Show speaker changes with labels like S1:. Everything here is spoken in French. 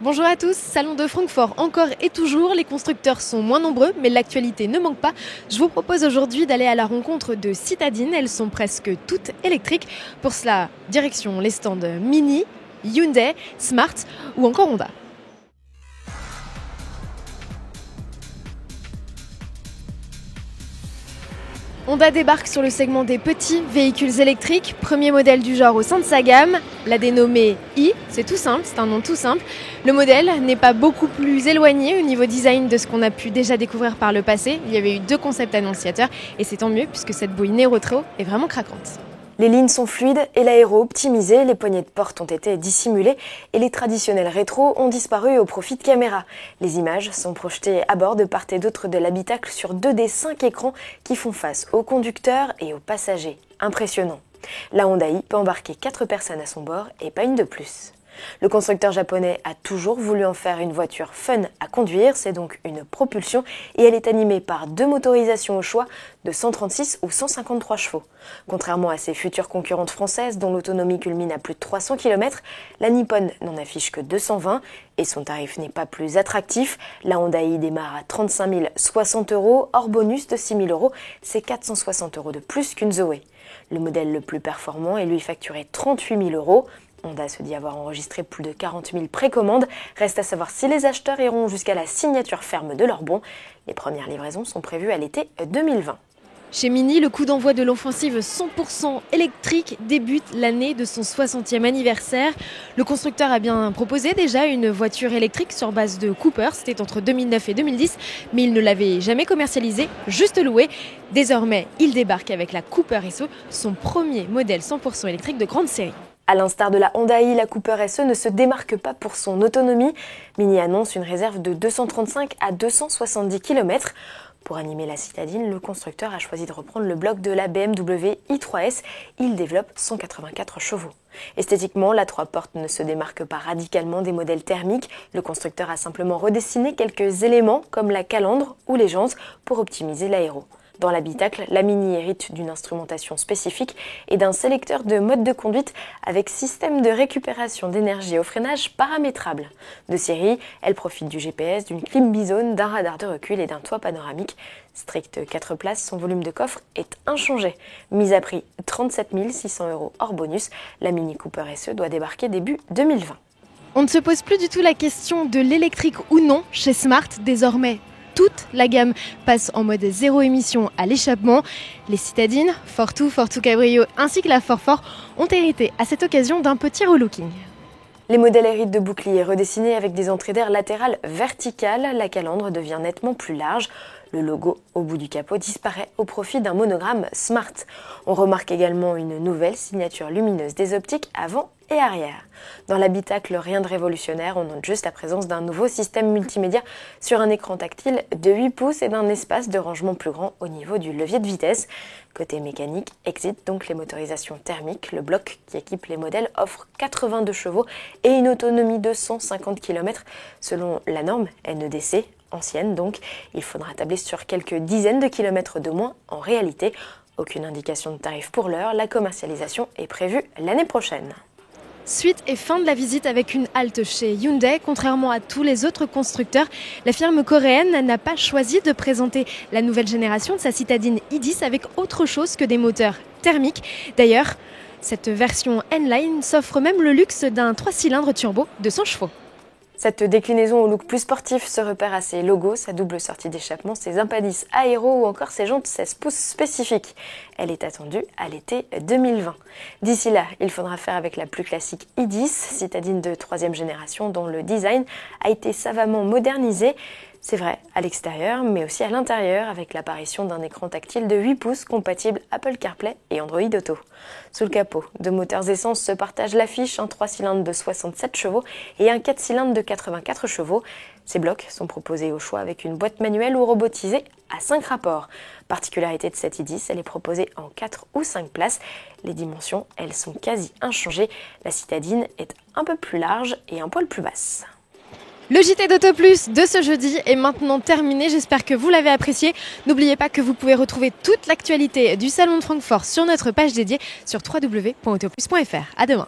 S1: Bonjour à tous, Salon de Francfort encore et toujours, les constructeurs sont moins nombreux mais l'actualité ne manque pas. Je vous propose aujourd'hui d'aller à la rencontre de citadines, elles sont presque toutes électriques. Pour cela, direction les stands Mini, Hyundai, Smart ou encore Honda. Honda débarque sur le segment des petits véhicules électriques, premier modèle du genre au sein de sa gamme, l'a dénommé i, c'est tout simple, c'est un nom tout simple. Le modèle n'est pas beaucoup plus éloigné au niveau design de ce qu'on a pu déjà découvrir par le passé. Il y avait eu 2 concepts annonciateurs et c'est tant mieux puisque cette bouille Neo-Retro est vraiment craquante.
S2: Les lignes sont fluides et l'aéro optimisé, les poignées de porte ont été dissimulées et les traditionnels rétros ont disparu au profit de caméras. Les images sont projetées à bord de part et d'autre de l'habitacle sur 2 des 5 écrans qui font face aux conducteurs et aux passagers. Impressionnant. La Honda i peut embarquer 4 personnes à son bord et pas une de plus. Le constructeur japonais a toujours voulu en faire une voiture fun à conduire, c'est donc une propulsion et elle est animée par 2 motorisations au choix de 136 ou 153 chevaux. Contrairement à ses futures concurrentes françaises dont l'autonomie culmine à plus de 300 km, la Nippon n'en affiche que 220 et son tarif n'est pas plus attractif. La Honda i démarre à 35 060 €, hors bonus de 6 000 €, c'est 460 € de plus qu'une Zoé. Le modèle le plus performant est lui facturé 38 000 €. Honda se dit avoir enregistré plus de 40 000 précommandes. Reste à savoir si les acheteurs iront jusqu'à la signature ferme de leur bon. Les premières livraisons sont prévues à l'été 2020.
S1: Chez Mini, le coup d'envoi de l'offensive 100% électrique débute l'année de son 60e anniversaire. Le constructeur a bien proposé déjà une voiture électrique sur base de Cooper, c'était entre 2009 et 2010, mais il ne l'avait jamais commercialisée, juste louée. Désormais, il débarque avec la Cooper SE, son premier modèle 100% électrique de grande série.
S2: À l'instar de la Honda i, la Cooper SE ne se démarque pas pour son autonomie. Mini annonce une réserve de 235 à 270 km. Pour animer la citadine, le constructeur a choisi de reprendre le bloc de la BMW i3S. Il développe 184 chevaux. Esthétiquement, la 3 portes ne se démarque pas radicalement des modèles thermiques. Le constructeur a simplement redessiné quelques éléments comme la calandre ou les jantes pour optimiser l'aéro. Dans l'habitacle, la Mini hérite d'une instrumentation spécifique et d'un sélecteur de mode de conduite avec système de récupération d'énergie au freinage paramétrable. De série, elle profite du GPS, d'une clim bisone, d'un radar de recul et d'un toit panoramique. Strict 4 places, son volume de coffre est inchangé. Mise à prix 37 600 € hors bonus, la Mini Cooper SE doit débarquer début 2020.
S1: On ne se pose plus du tout la question de l'électrique ou non chez Smart, désormais. Toute la gamme passe en mode zéro émission à l'échappement. Les citadines, Fortwo, Fortwo Cabrio ainsi que la Forfort ont hérité à cette occasion d'un petit relooking.
S2: Les modèles héritent de boucliers redessinés avec des entrées d'air latérales verticales. La calandre devient nettement plus large. Le logo au bout du capot disparaît au profit d'un monogramme Smart. On remarque également une nouvelle signature lumineuse des optiques avant et arrière. Dans l'habitacle, rien de révolutionnaire, on note juste la présence d'un nouveau système multimédia sur un écran tactile de 8 pouces et d'un espace de rangement plus grand au niveau du levier de vitesse. Côté mécanique, exit donc les motorisations thermiques. Le bloc qui équipe les modèles offre 82 chevaux et une autonomie de 150 km selon la norme NEDC. Ancienne donc, il faudra tabler sur quelques dizaines de kilomètres de moins en réalité. Aucune indication de tarif pour l'heure, la commercialisation est prévue l'année prochaine.
S1: Suite et fin de la visite avec une halte chez Hyundai. Contrairement à tous les autres constructeurs, la firme coréenne n'a pas choisi de présenter la nouvelle génération de sa citadine i10 avec autre chose que des moteurs thermiques. D'ailleurs, cette version N-Line s'offre même le luxe d'un 3 cylindres turbo de 100 chevaux.
S2: Cette déclinaison au look plus sportif se repère à ses logos, sa double sortie d'échappement, ses impadices aéro ou encore ses jantes 16 pouces spécifiques. Elle est attendue à l'été 2020. D'ici là, il faudra faire avec la plus classique i10, citadine de 3e génération dont le design a été savamment modernisé. C'est vrai à l'extérieur, mais aussi à l'intérieur, avec l'apparition d'un écran tactile de 8 pouces compatible Apple CarPlay et Android Auto. Sous le capot, 2 moteurs essence se partagent l'affiche, un 3 cylindres de 67 chevaux et un 4 cylindres de 84 chevaux. Ces blocs sont proposés au choix avec une boîte manuelle ou robotisée à 5 rapports. Particularité de cette i10, elle est proposée en 4 ou 5 places. Les dimensions, elles sont quasi inchangées. La citadine est un peu plus large et un poil plus basse.
S1: Le JT d'Auto Plus de ce jeudi est maintenant terminé, j'espère que vous l'avez apprécié. N'oubliez pas que vous pouvez retrouver toute l'actualité du Salon de Francfort sur notre page dédiée sur www.autoplus.fr. À demain.